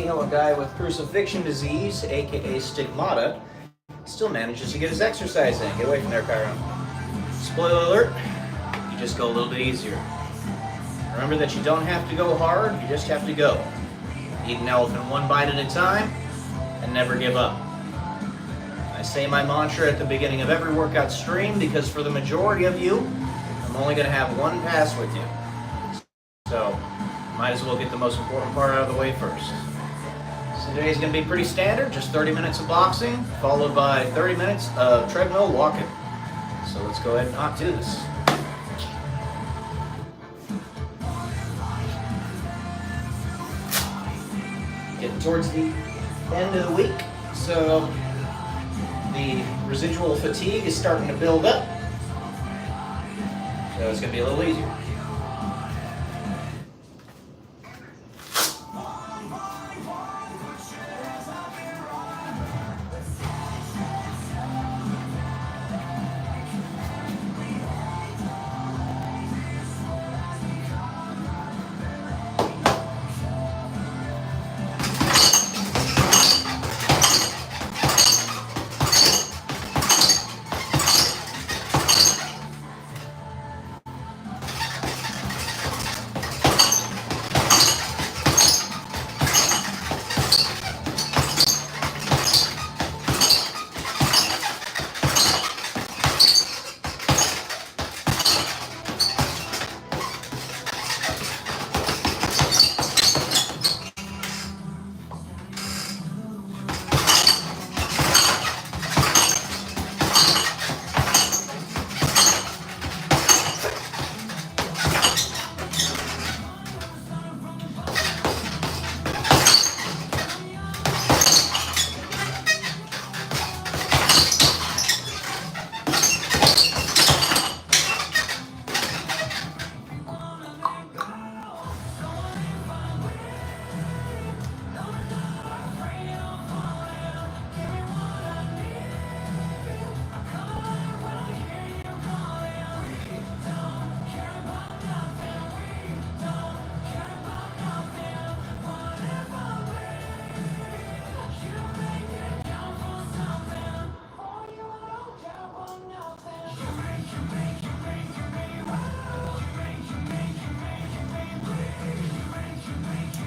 see how a guy with crucifixion disease, aka stigmata, still manages to get his exercise in. Get away from there, Chiron. Spoiler alert, you just go a little bit easier. Remember that you don't have to go hard, you just have to go. Eat an elephant one bite at a time, and never give up. I say my mantra at the beginning of every workout stream because for the majority of you, I'm only going to have one pass with you. So, might as well get the most important part out of the way first. So today's going to be pretty standard, just 30 minutes of boxing, followed by 30 minutes of treadmill walking. So let's go ahead and hop to this. Getting towards the end of the week, so the residual fatigue is starting to build up. So it's going to be a little easier.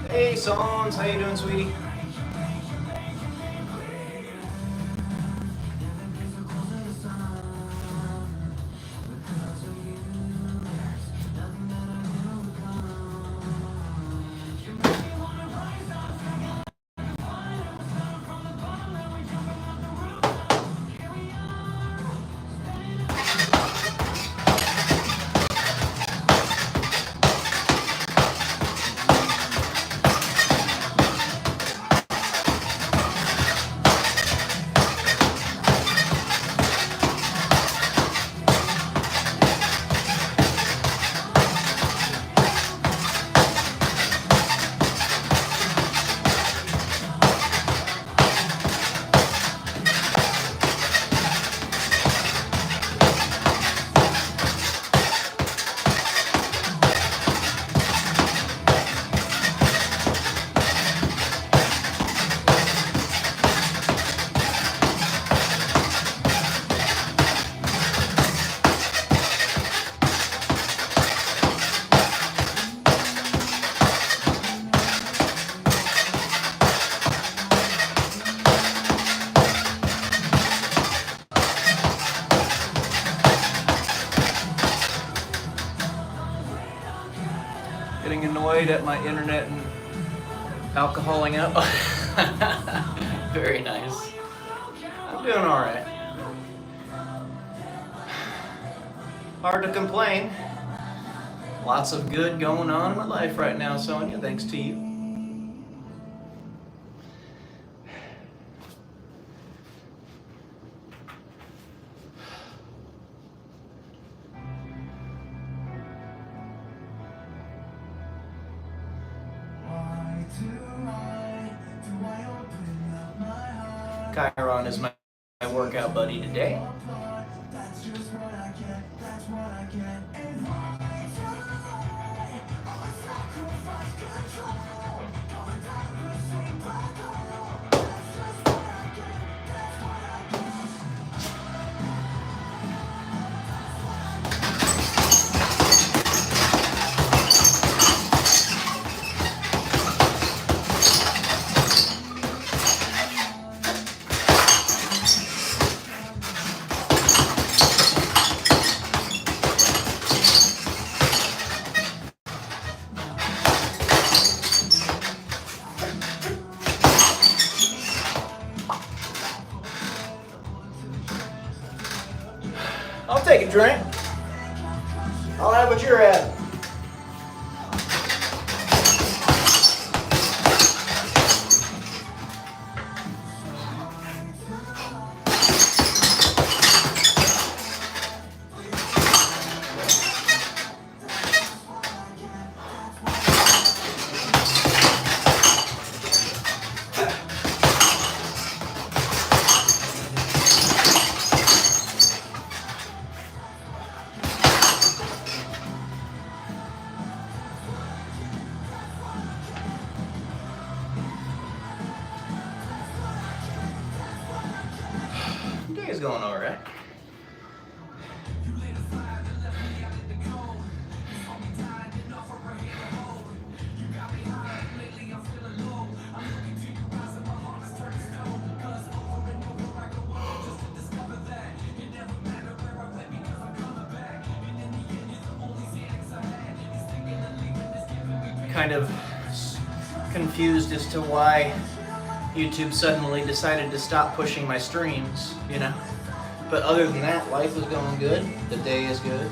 Hey, Sons, how you doing, sweetie? Getting annoyed at my internet and alcoholing up. Very nice. I'm doing all right. Hard to complain. Lots of good going on in my life right now, Sonia, thanks to you. Chiron is my workout buddy today. drink? I'll have what you're having. Day's going all right. Kind of confused as to why YouTube suddenly decided to stop pushing my streams, you know. But other than that, life is going good. The day is good.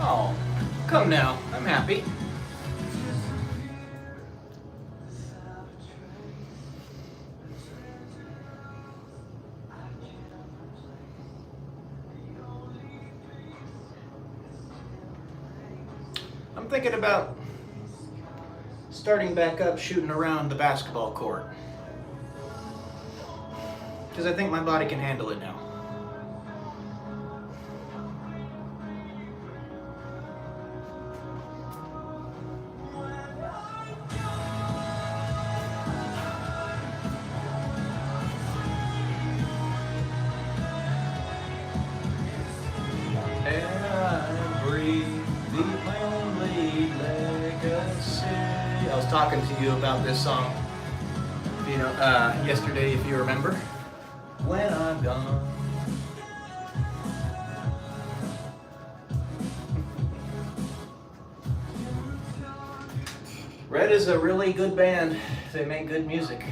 Oh, come now. I'm happy. I'm thinking about starting back up shooting around the basketball court. Because I think my body can handle it now. I was talking to you about this song, you know, yesterday, if you remember. When I'm gone. Red is a really good band. They make good music.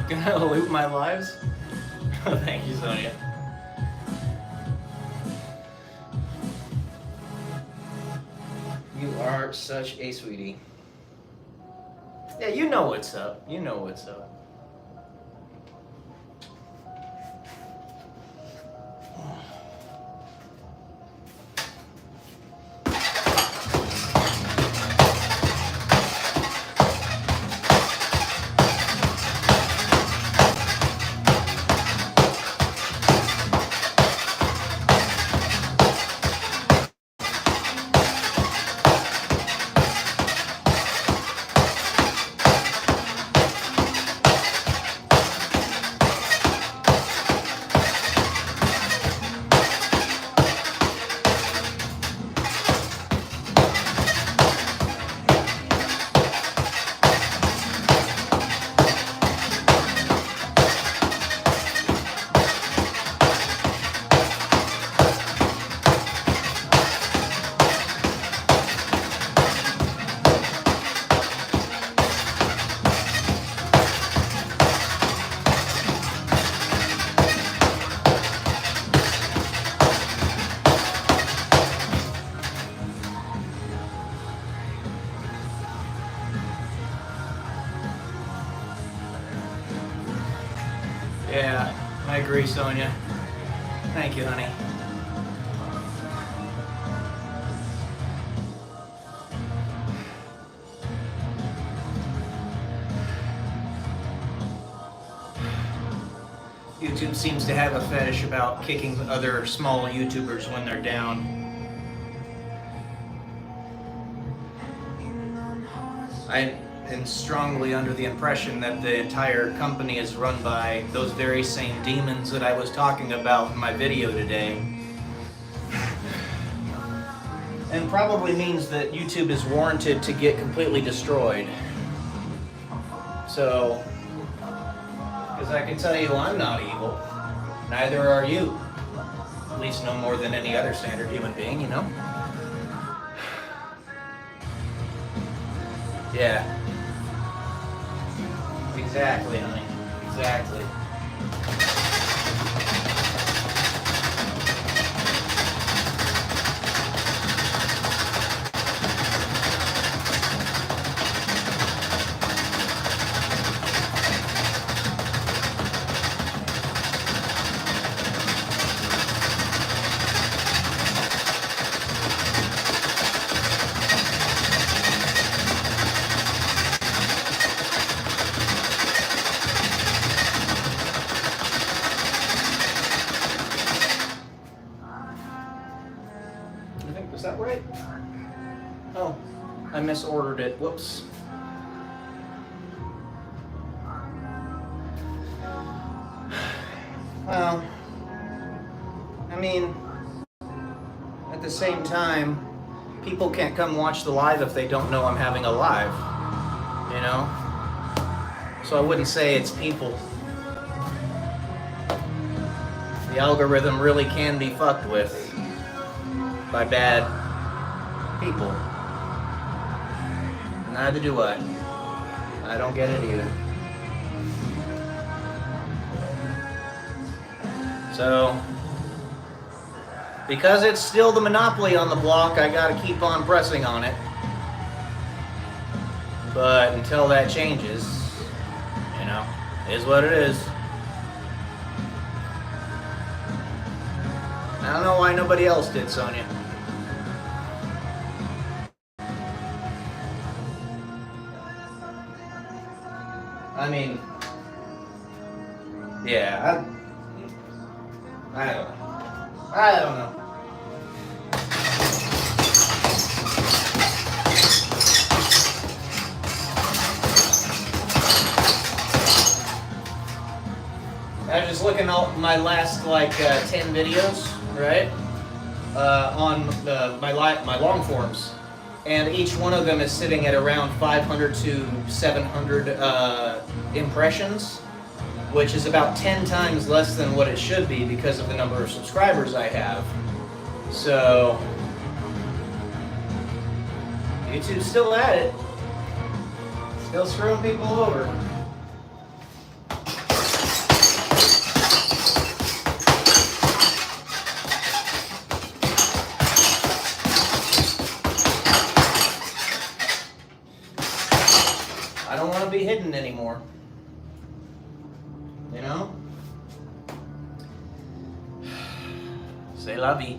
Gonna loot my lives? Thank you, Sonia. You are such a sweetie. Yeah, you know what's up. You know what's up. Yeah, I agree, Sonia. Thank you, honey. YouTube seems to have a fetish about kicking other small YouTubers when they're down. I am strongly under the impression that the entire company is run by those very same demons that I was talking about in my video today. And probably means that YouTube is warranted to get completely destroyed. So, because I can tell you I'm not evil. Neither are you. At least no more than any other standard human being, you know? Yeah. Exactly, honey. Exactly. Was that right? Oh, I misordered it. Whoops. Well, I mean, at the same time, people can't come watch the live if they don't know I'm having a live, you know? So I wouldn't say it's people. The algorithm really can be fucked with by bad people. Neither do I. I don't get it either. So, because it's still the monopoly on the block, I gotta keep on pressing on it. But until that changes, you know, it is what it is. I don't know why nobody else did, Sonia. I mean, yeah, I don't know. I don't know. I was just looking at my last 10 videos, right? On my long forms. And each one of them is sitting at around 500 to 700 impressions, which is about 10 times less than what it should be because of the number of subscribers I have. So, YouTube's still at it. Still screwing people over. hidden anymore. You know? C'est la vie.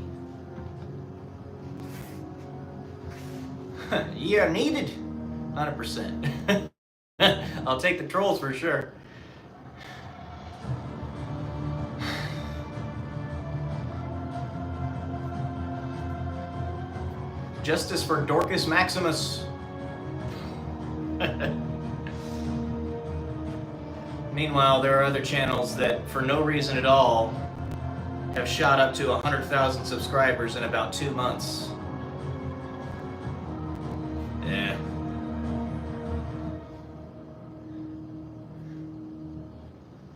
You are needed. 100%. I'll take the trolls for sure. Justice for Dorcas Maximus. Meanwhile, there are other channels that, for no reason at all, have shot up to 100,000 subscribers in about 2 months. Yeah.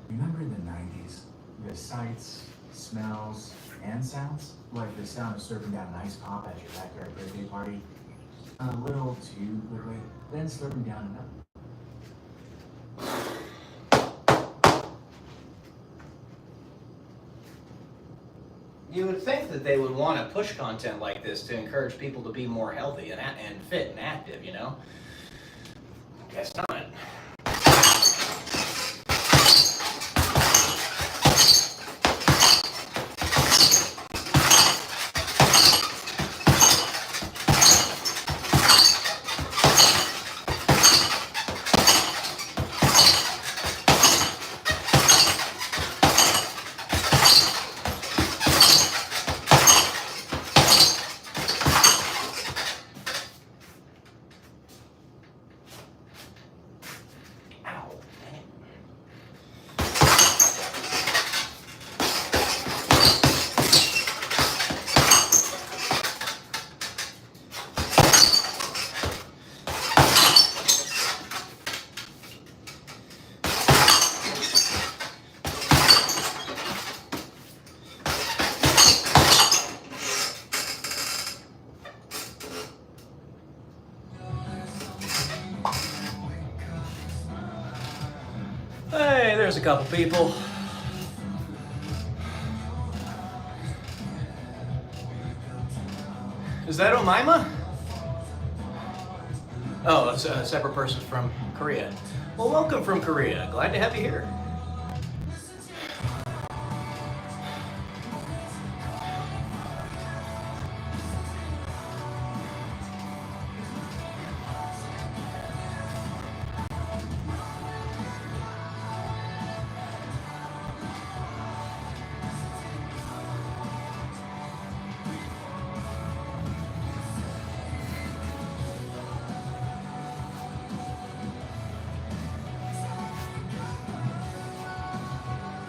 Remember in the 90s, the sights, smells, and sounds? Like the sound of slurping down an ice pop at your backyard birthday party. A little too quickly, then slurping down another. You would think that they would want to push content like this to encourage people to be more healthy and fit and active, you know? Guess not. Hey, there's a couple people. Is that Omaima? Oh, it's a separate person from Korea. Well, welcome from Korea. Glad to have you here.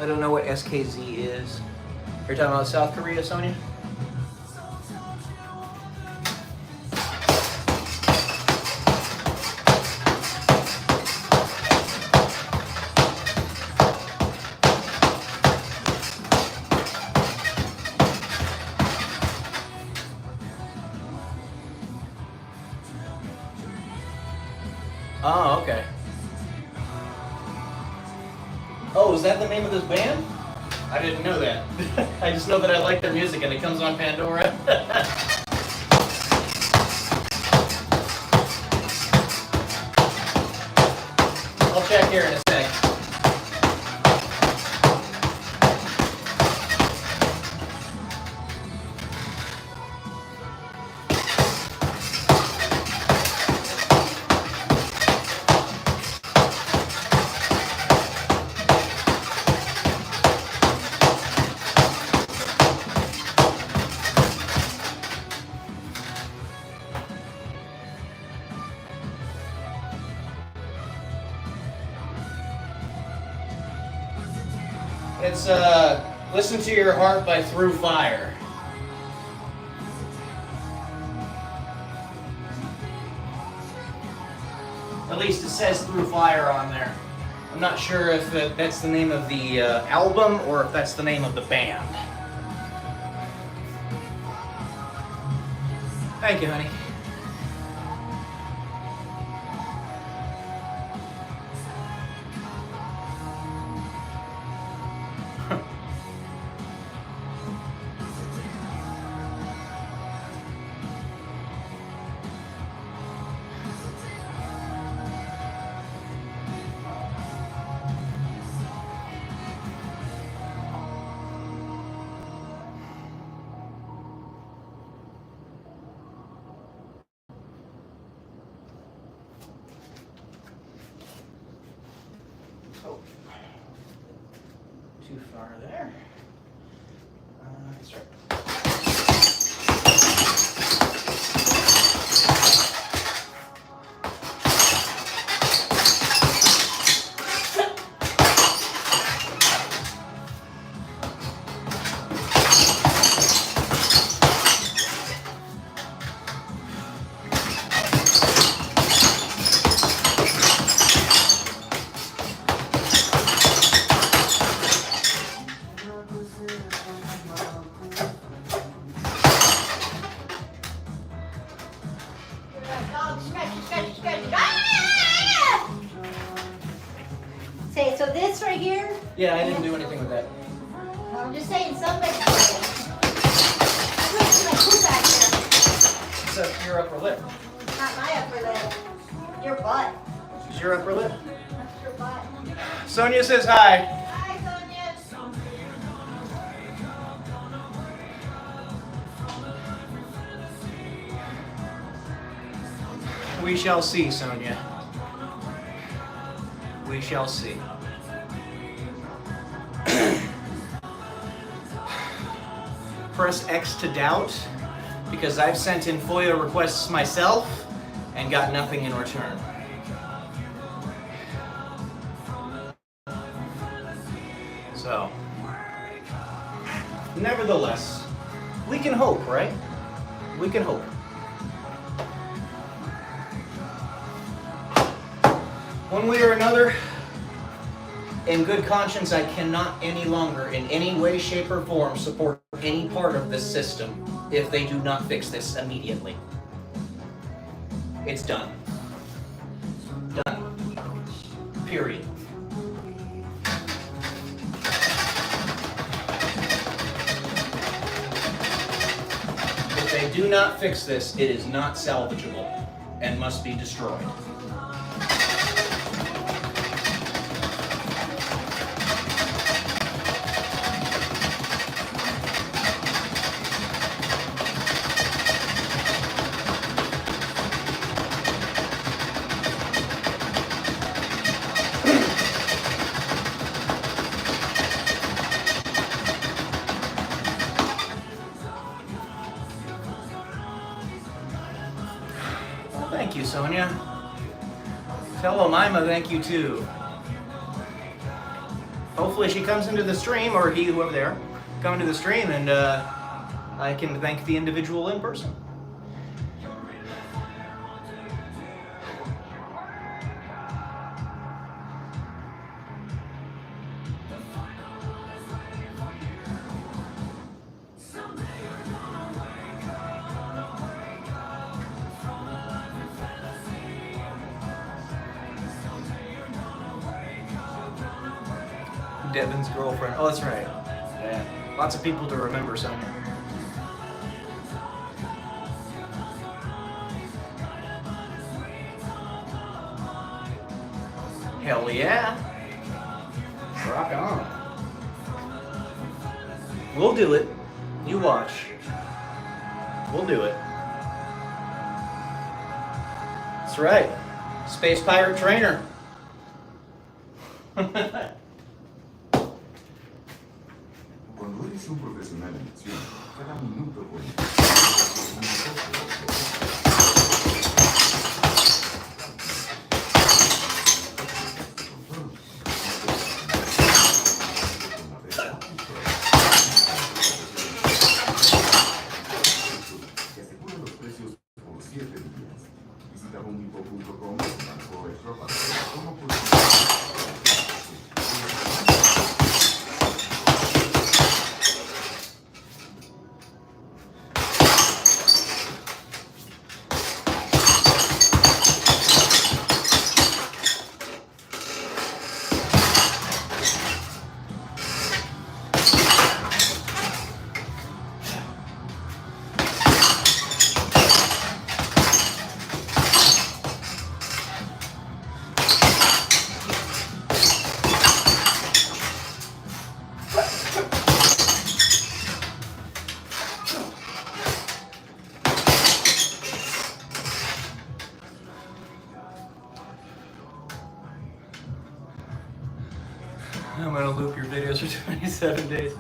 I don't know what SKZ is. You're talking about South Korea, Sonia? Oh, okay. Oh, is that the name of this band? I didn't know that. I just know that I like their music and it comes on Pandora. I'll check here in a sec. It's Listen to Your Heart by Through Fire. At least it says Through Fire on there. I'm not sure if that's the name of the album or if that's the name of the band. Thank you, honey. Oh, too far there. That's right. Say, so this right here, Yeah, I didn't do anything with that. I'm just saying somebody did. I'm going to my poop back here. Except your upper lip. Not my upper lip. Your butt. Is your upper lip? Your butt. Sonia says hi. Hi, Sonia. We shall see, Sonia. We shall see. Press X to doubt, because I've sent in FOIA requests myself and got nothing in return. So, nevertheless, we can hope, right? We can hope. One way or another, in good conscience, I cannot any longer, in any way, shape, or form, support any part of this system if they do not fix this immediately. It's done. Done. Period. If they do not fix this, it is not salvageable and must be destroyed. Thank you, Sonia. Tell Omaima thank you too. Hopefully she comes into the stream, or he, whoever they are, come into the stream, and I can thank the individual in person. Devin's girlfriend. Oh, that's right. Yeah. Lots of people to remember, Sonia. Hell yeah. Rock on. We'll do it. You watch. We'll do it. That's right. Space Pirate Trainer. Cuando eres un profesional en acción, cada minuto cuenta. Que asegura los precios por 7 días. Visita homedepot.com o extra para ver cómo puedes. I'm gonna loop your videos for 27 days.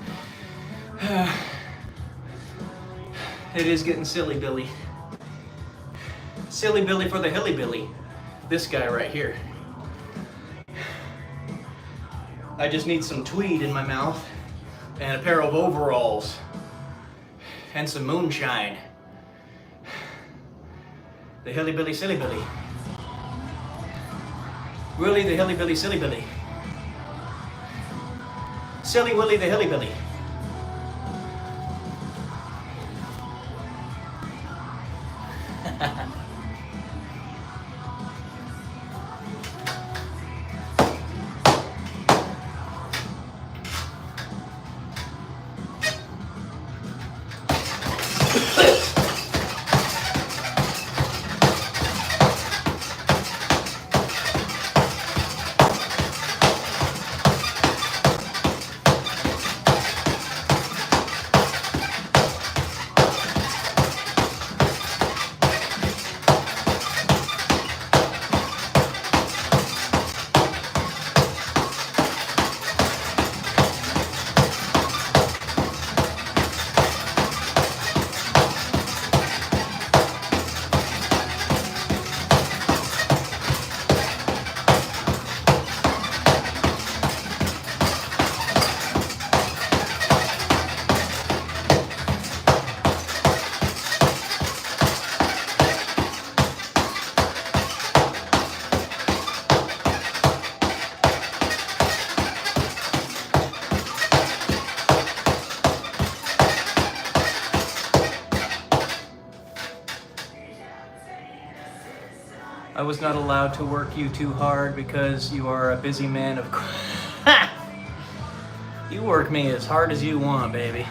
It is getting silly, Billy. Silly Billy for the hilly Billy. This guy right here. I just need some tweed in my mouth and a pair of overalls and some moonshine. The hilly Billy, silly Billy. Willie the hilly Billy, silly Billy. Silly Willie the hilly Billy. I was not allowed to work you too hard because you are a busy man of... You work me as hard as you want, baby.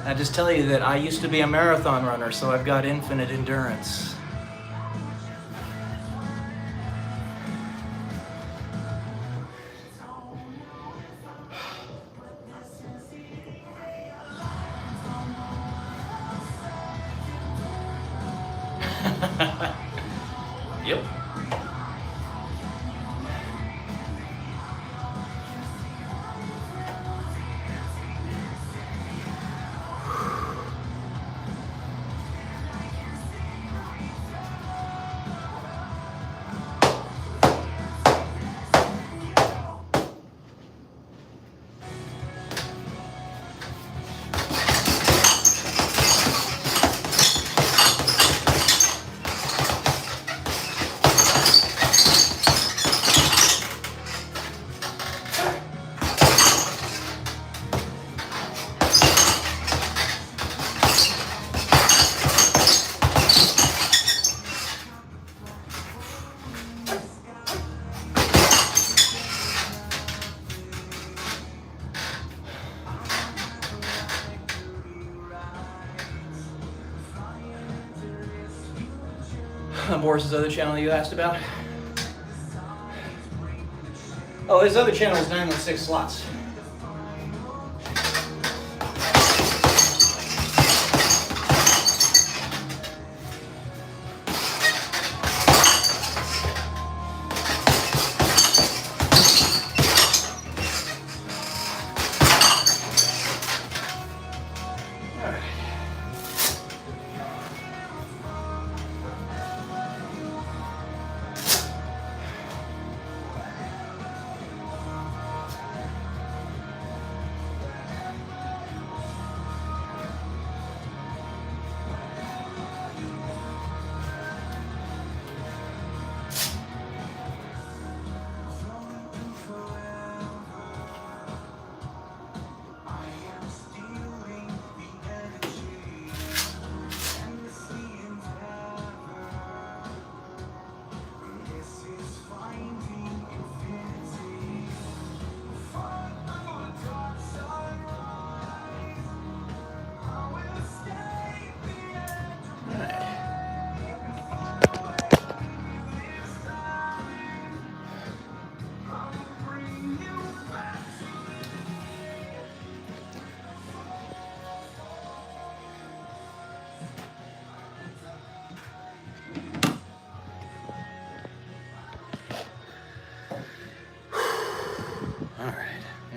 I just tell you that I used to be a marathon runner, so I've got infinite endurance. Yep. Boris's other channel you asked about? Oh, his other channel is 916 Slots.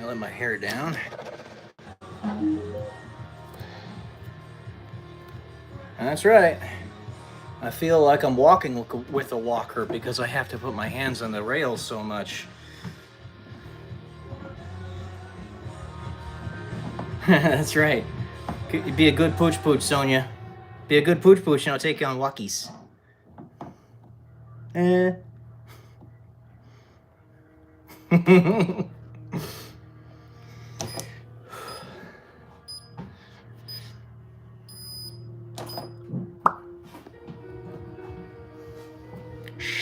I let my hair down. That's right. I feel like I'm walking with a walker because I have to put my hands on the rails so much. That's right. Be a good pooch pooch, Sonia. Be a good pooch pooch and I'll take you on walkies.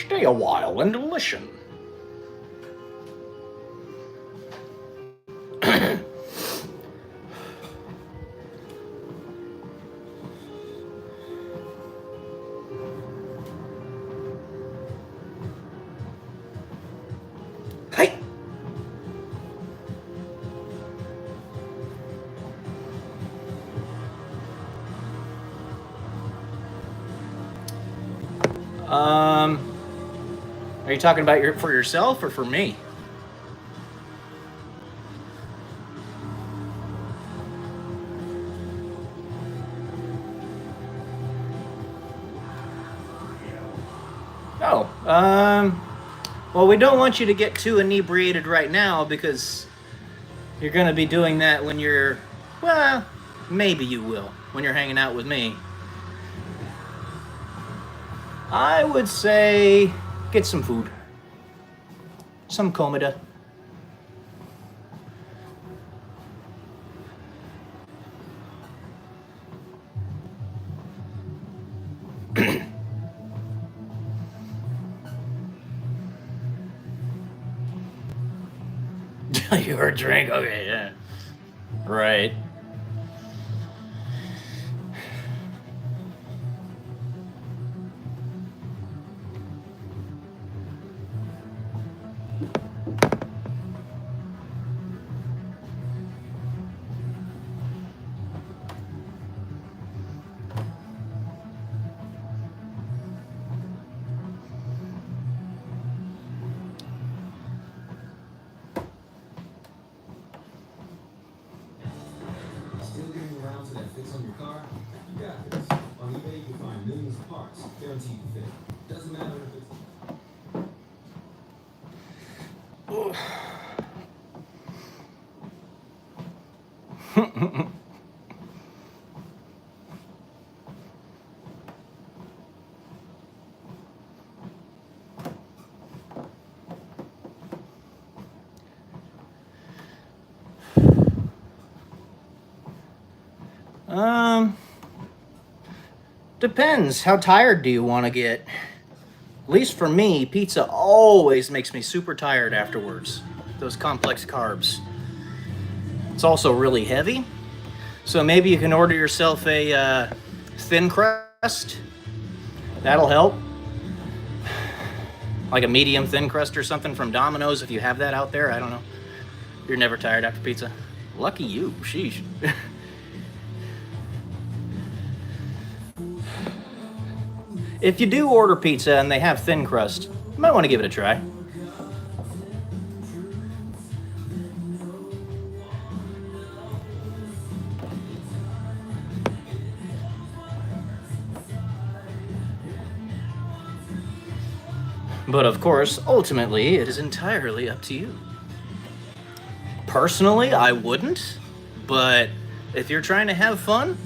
Stay a while and listen. Hey. Are you talking about for yourself or for me? Oh, well, we don't want you to get too inebriated right now because you're going to be doing that when you're, well, maybe you will, when you're hanging out with me. I would say get some food. Some Komida. Your drink? Okay, yeah. Right. Still getting around to that fix on your car? You got this. On eBay, you can find millions of parts, guaranteed to fit. Doesn't matter if it's... Depends. How tired do you want to get? At least for me, pizza always makes me super tired afterwards. Those complex carbs. It's also really heavy. So maybe you can order yourself a thin crust. That'll help. Like a medium thin crust or something from Domino's if you have that out there. I don't know. You're never tired after pizza. Lucky you. Sheesh. If you do order pizza and they have thin crust, you might want to give it a try. But of course, ultimately, it is entirely up to you. Personally, I wouldn't, but if you're trying to have fun,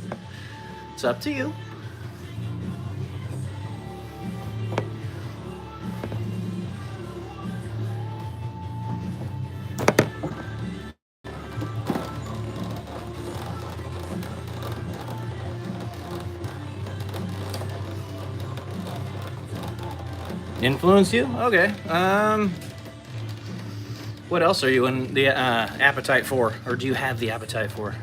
it's up to you. Influence you? Okay. What else are you in the appetite for? Or do you have the appetite for?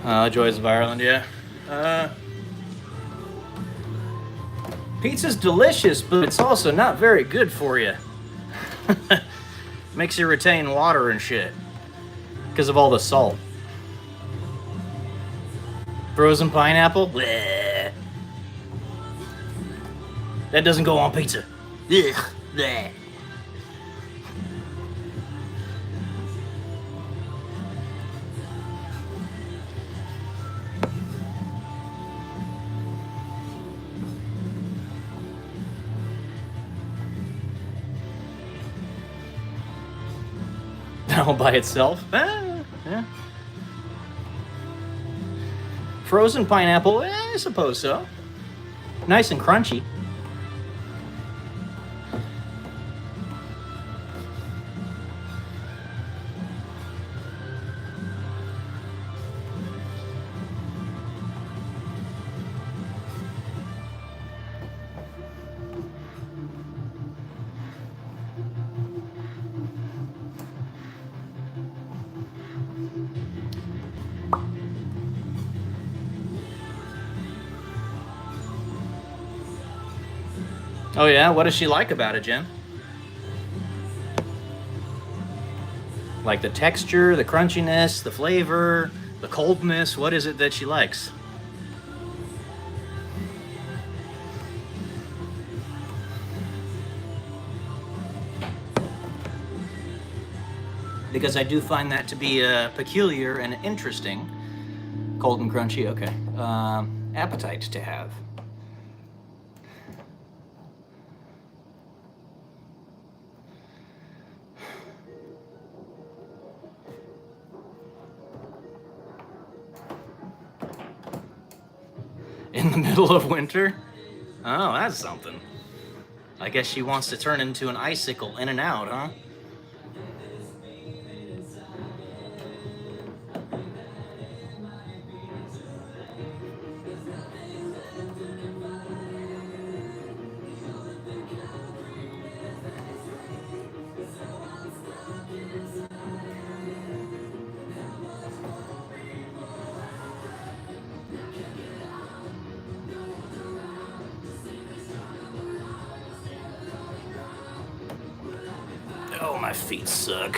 Joys of Ireland, yeah. Pizza's delicious, but it's also not very good for you. Makes you retain water and shit because of all the salt. Frozen pineapple? Bleh. That doesn't go on pizza. Ugh. Bleh. All by itself? Yeah. Frozen pineapple? I suppose so. Nice and crunchy. Oh yeah? What does she like about it, Jen? Like the texture, the crunchiness, the flavor, the coldness? What is it that she likes? Because I do find that to be peculiar and interesting. Cold and crunchy, okay. Appetite to have. In the middle of winter? Oh, that's something. I guess she wants to turn into an icicle in and out, huh? Oh, my feet suck.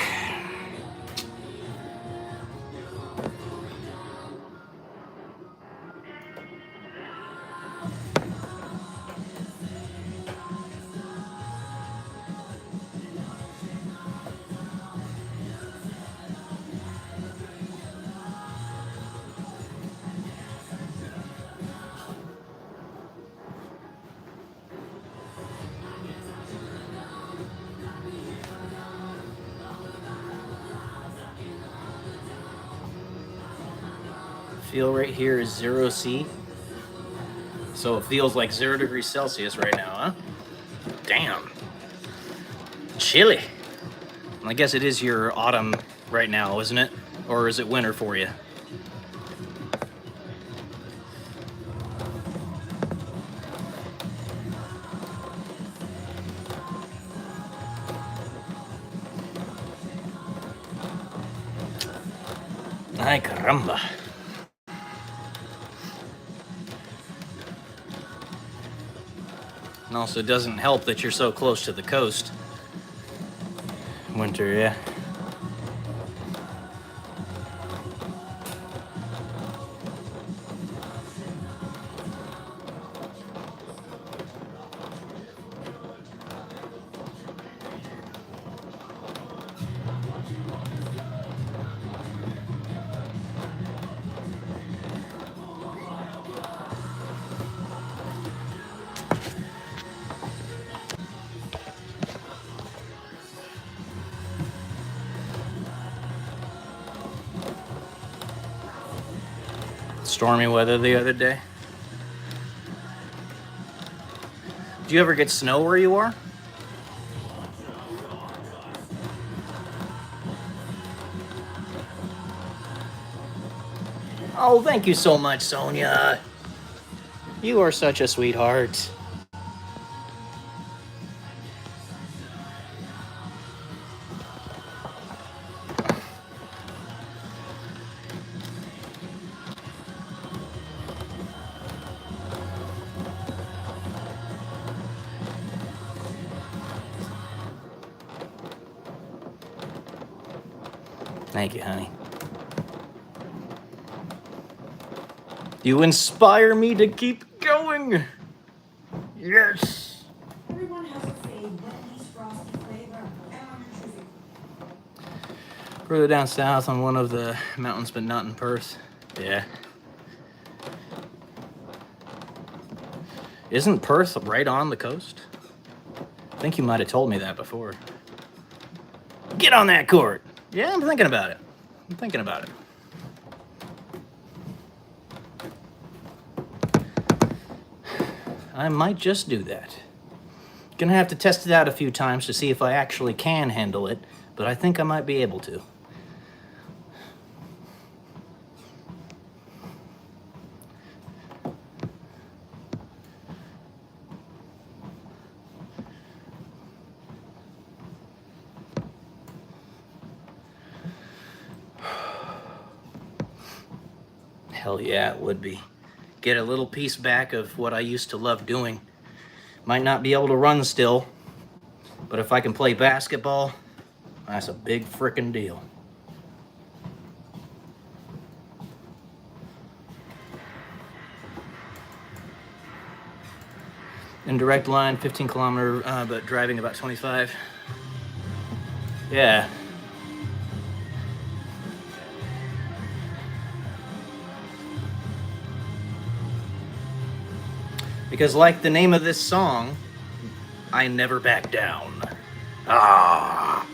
Feel right here is 0°C. So it feels like 0 degrees Celsius right now, huh? Damn. Chilly. I guess it is your autumn right now, isn't it? Or is it winter for you? Ay, caramba. And also, it doesn't help that you're so close to the coast. Winter, yeah. Stormy weather the other day. Do you ever get snow where you are? Oh, thank you so much, Sonia. You are such a sweetheart. Thank you, honey. You inspire me to keep going. Yes. Everyone has a fade Wendy's frosty flavor. And on your choosing. Further down south on one of the mountains, but not in Perth. Yeah. Isn't Perth right on the coast? I think you might have told me that before. Get on that court. Yeah, I'm thinking about it. I'm thinking about it. I might just do that. Gonna have to test it out a few times to see if I actually can handle it, but I think I might be able to. Hell yeah, it would be. Get a little piece back of what I used to love doing. Might not be able to run still, but if I can play basketball, that's a big frickin' deal. Indirect line, 15 kilometer, but driving about 25. Yeah. Because like the name of this song, I never back down. Ah.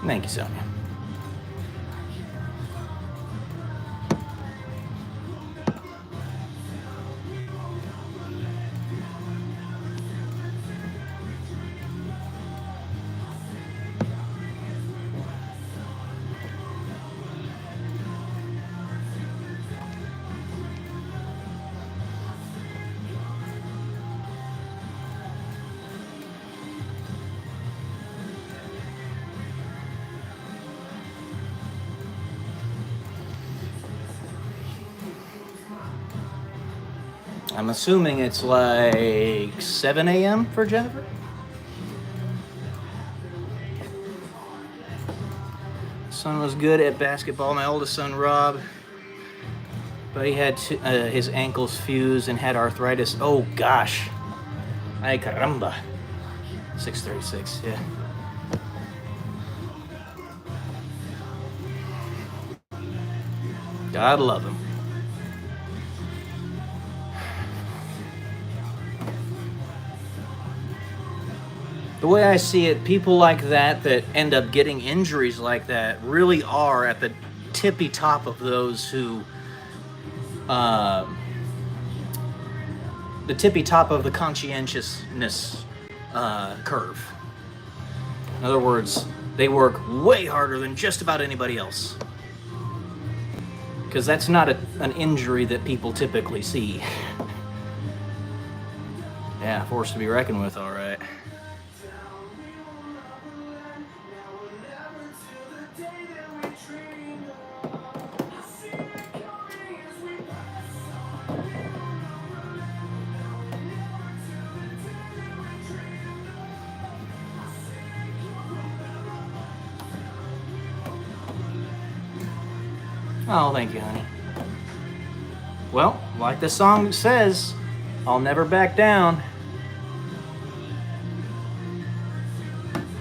Thank you, Sonia. I'm assuming it's like 7 a.m. for Jennifer? Son was good at basketball. My oldest son, Rob, but he had his ankles fused and had arthritis. Oh, gosh. Ay, caramba. 636, yeah. God love him. The way I see it, people like that end up getting injuries like that really are at the tippy top of those who, the tippy top of the conscientiousness curve. In other words, they work way harder than just about anybody else. Because that's not an injury that people typically see. Yeah, force to be reckoned with, all right. Oh, thank you, honey. Well, like the song says, I'll never back down.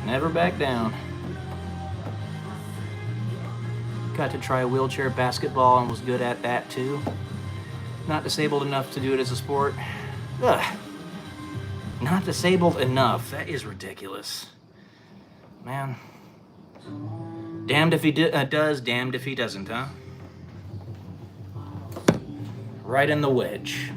Never back down. Got to try wheelchair basketball and was good at that too. Not disabled enough to do it as a sport. Ugh. Not disabled enough. That is ridiculous. Man. Damned if he does, damned if he doesn't, huh? Right in the wedge.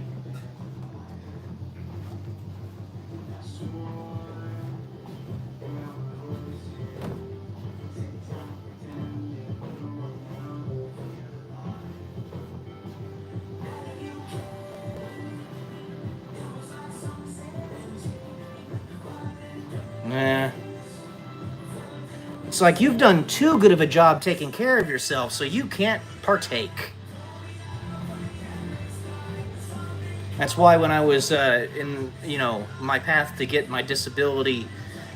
It's like you've done too good of a job taking care of yourself, so you can't partake. That's why when I was in, my path to get my disability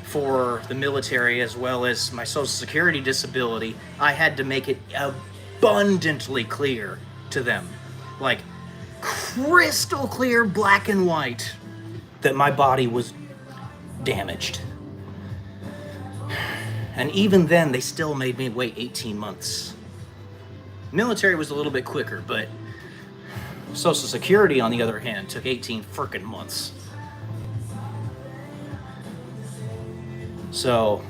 for the military as well as my Social Security disability, I had to make it abundantly clear to them, like crystal clear, black and white, that my body was damaged. And even then, they still made me wait 18 months. Military was a little bit quicker, but Social Security, on the other hand, took 18 frickin' months. So,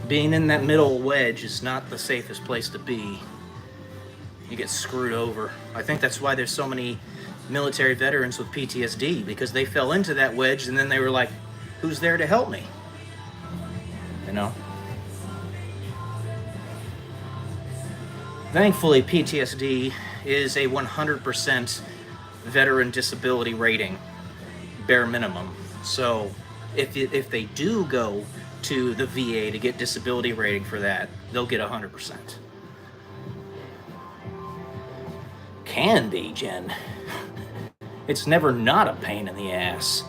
being in that middle wedge is not the safest place to be. You get screwed over. I think that's why there's so many military veterans with PTSD, because they fell into that wedge and then they were like, who's there to help me? You know? Thankfully, PTSD is a 100% veteran disability rating, bare minimum. So if they do go to the VA to get disability rating for that, they'll get 100%. Can be, Jen. It's never not a pain in the ass.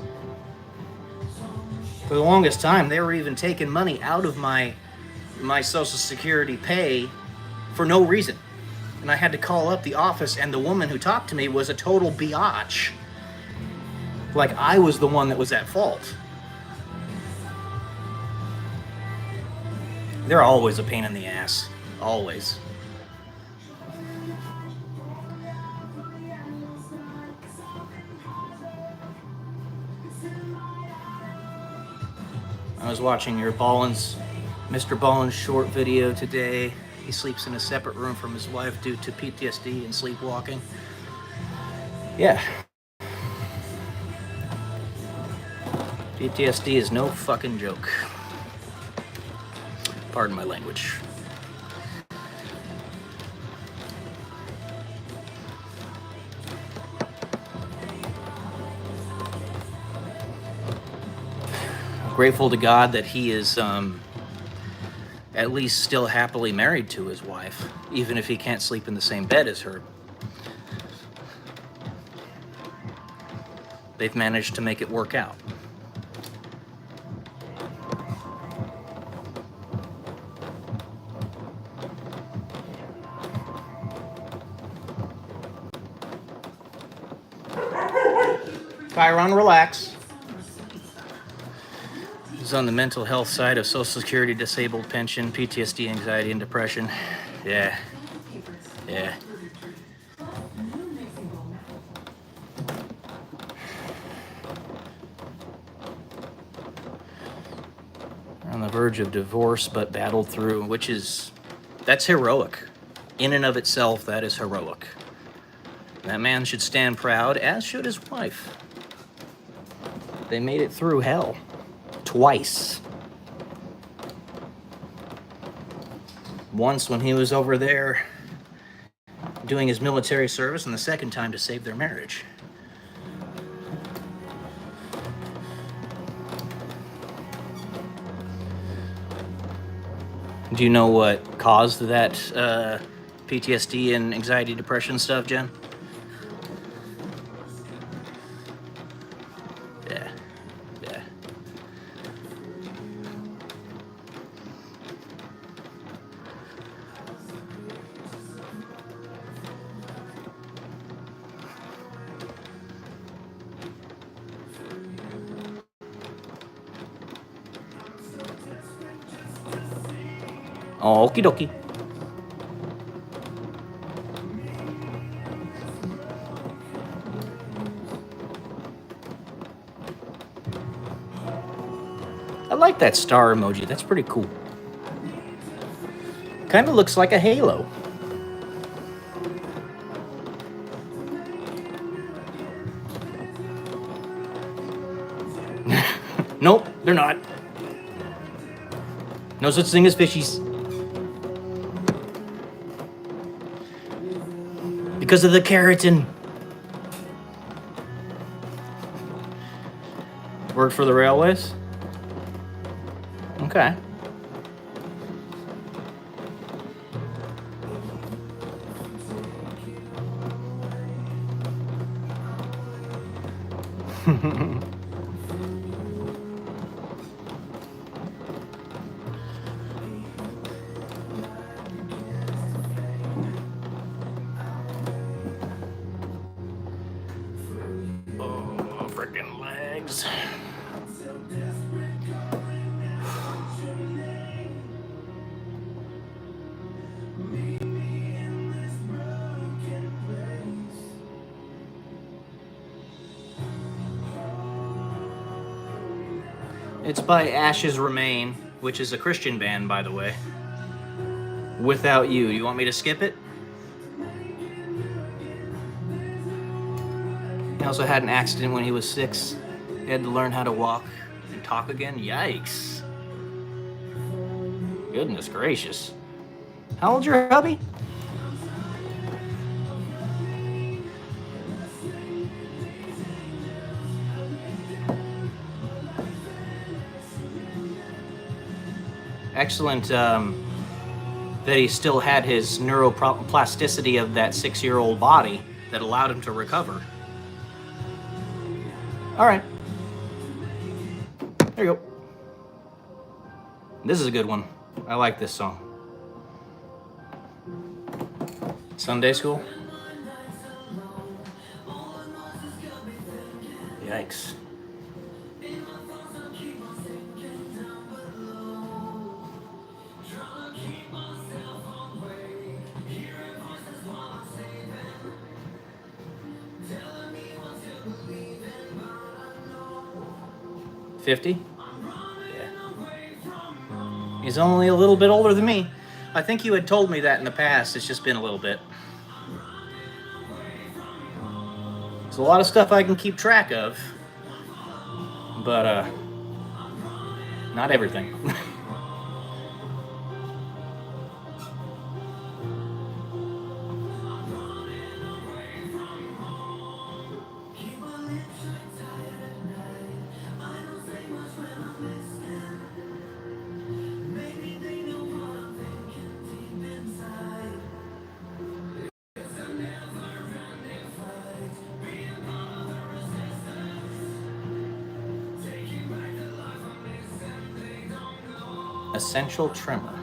For the longest time, they were even taking money out of my Social Security pay for no reason. And I had to call up the office, and the woman who talked to me was a total biatch. Like I was the one that was at fault. They're always a pain in the ass. Always. I was watching your Mr. Ballin's short video today. He sleeps in a separate room from his wife due to PTSD and sleepwalking. Yeah. PTSD is no fucking joke. Pardon my language. Grateful to God that he is at least still happily married to his wife, even if he can't sleep in the same bed as her. They've managed to make it work out. Chiron, relax. He's on the mental health side of Social Security, disabled pension, PTSD, anxiety, and depression. Yeah. On the verge of divorce, but battled through, that's heroic. In and of itself, that is heroic. That man should stand proud, as should his wife. They made it through hell. Twice. Once when he was over there doing his military service, and the second time to save their marriage. Do you know what caused that PTSD and anxiety, depression stuff, Jen? Yeah. Okie dokie. I like that star emoji. That's pretty cool. Kind of looks like a halo. Nope, they're not. No such thing as fishies. Because of the keratin. Worked for the railways? Okay. Oh, freaking legs. It's by Ashes Remain, which is a Christian band, by the way. Without You. You want me to skip it? He also had an accident when he was 6. He had to learn how to walk and talk again. Yikes. Goodness gracious. How old's your hubby? Excellent that he still had his neuroplasticity of that 6-year-old body that allowed him to recover. All right. There you go. This is a good one. I like this song. Sunday School? Yikes. $50? Yeah. He's only a little bit older than me. I think you had told me that in the past. It's just been a little bit. There's a lot of stuff I can keep track of, but not everything. Essential Trimmer.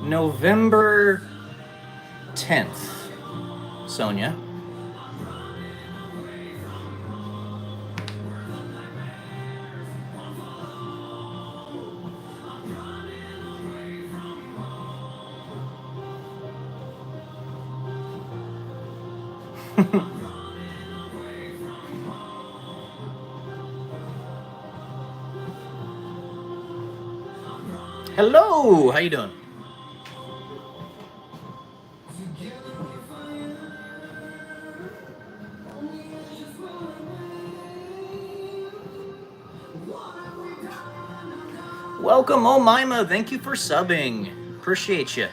November 10th, Sonia. Hello, how you doing? Welcome, oh Mima. Thank you for subbing. Appreciate you.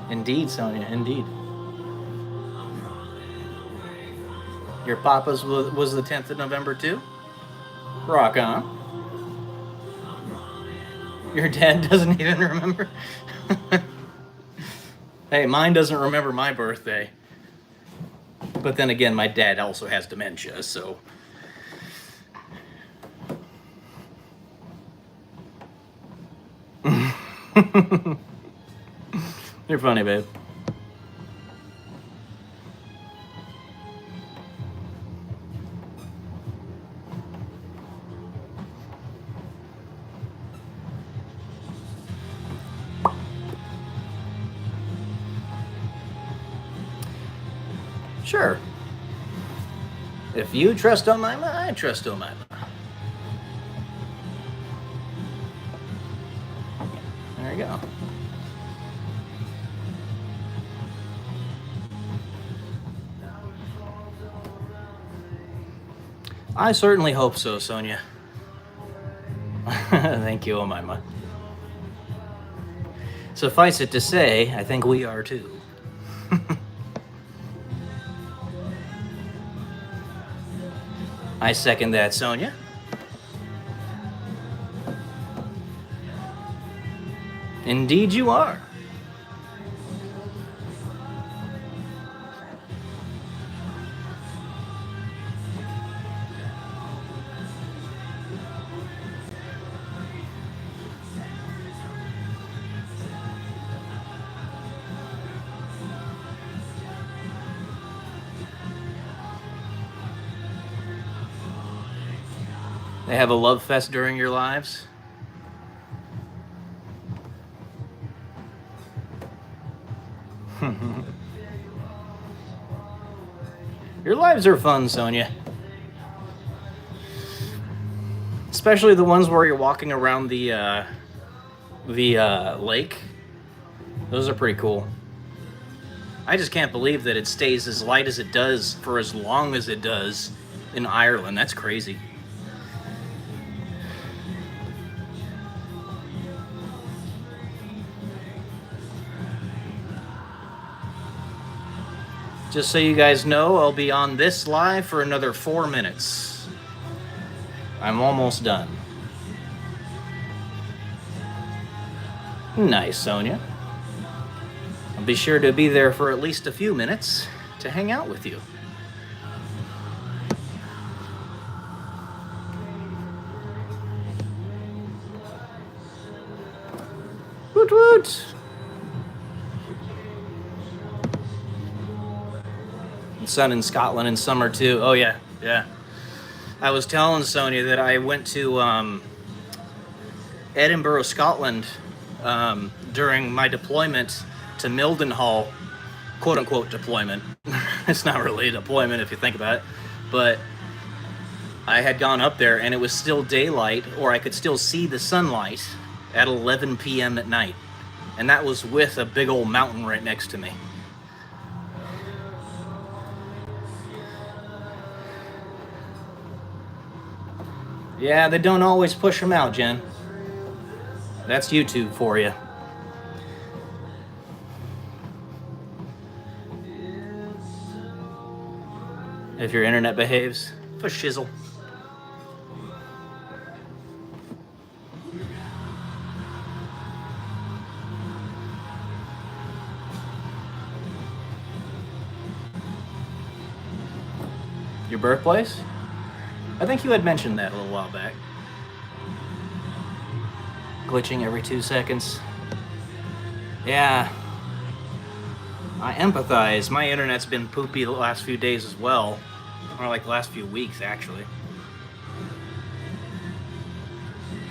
Indeed, Sonia, indeed. Your papa's was the 10th of November too? Rock on. Your dad doesn't even remember? Hey, mine doesn't remember my birthday. But then again, my dad also has dementia, so... You're funny, babe. Sure. If you trust Omaima, I trust Omaima. There you go. I certainly hope so, Sonia. Thank you, Omaima. Suffice it to say, I think we are too. I second that, Sonia. Indeed, you are. They have a love fest during your lives? Your lives are fun, Sonia. Especially the ones where you're walking around the lake. Those are pretty cool. I just can't believe that it stays as light as it does for as long as it does in Ireland. That's crazy. Just so you guys know, I'll be on this live for another 4 minutes. I'm almost done. Nice, Sonia. I'll be sure to be there for at least a few minutes to hang out with you. Woot woot! Sun in Scotland in summer too. Oh yeah, yeah. I was telling Sonia that I went to Edinburgh, Scotland during my deployment to Mildenhall, quote unquote deployment. It's not really a deployment if you think about it, but I had gone up there and it was still daylight, or I could still see the sunlight at 11 p.m. at night, and that was with a big old mountain right next to me. Yeah, they don't always push them out, Jen. That's YouTube for you. If your internet behaves, for shizzle. Your birthplace? I think you had mentioned that a little while back. Glitching every 2 seconds. Yeah. I empathize. My internet's been poopy the last few days as well. Or like the last few weeks, actually.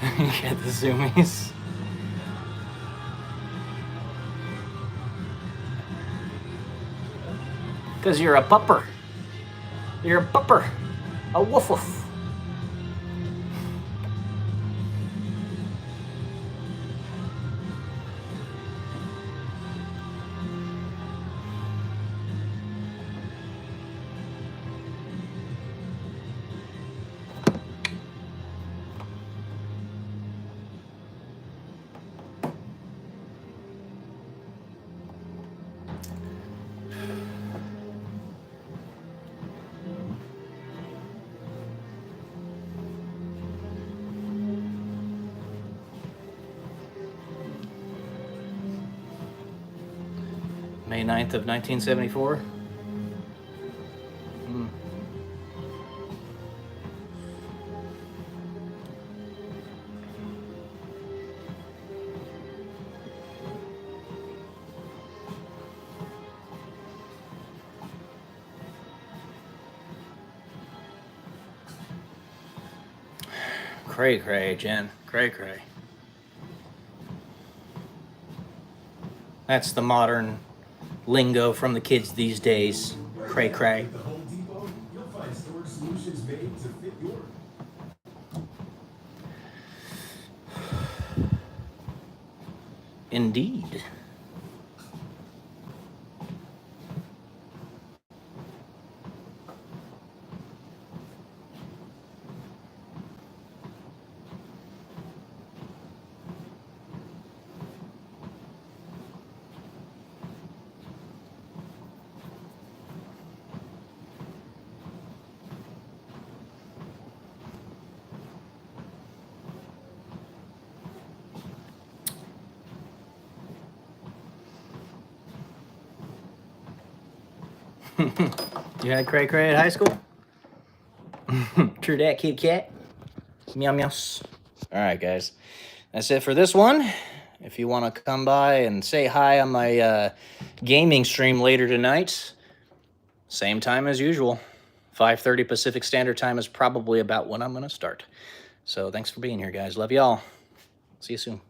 Get the zoomies. Because you're a pupper. You're a pupper. A woof woof. May 9th of 1974. Cray cray, Jen. Cray cray. That's the modern lingo from the kids these days. Cray cray. At the Home Depot, you'll find storage solutions made to fit your. Indeed. You had cray cray at high school? True that, kitty cat. Meow meows. All right, guys. That's it for this one. If you want to come by and say hi on my gaming stream later tonight, same time as usual. 5:30 Pacific Standard Time is probably about when I'm going to start. So thanks for being here, guys. Love y'all. See you soon.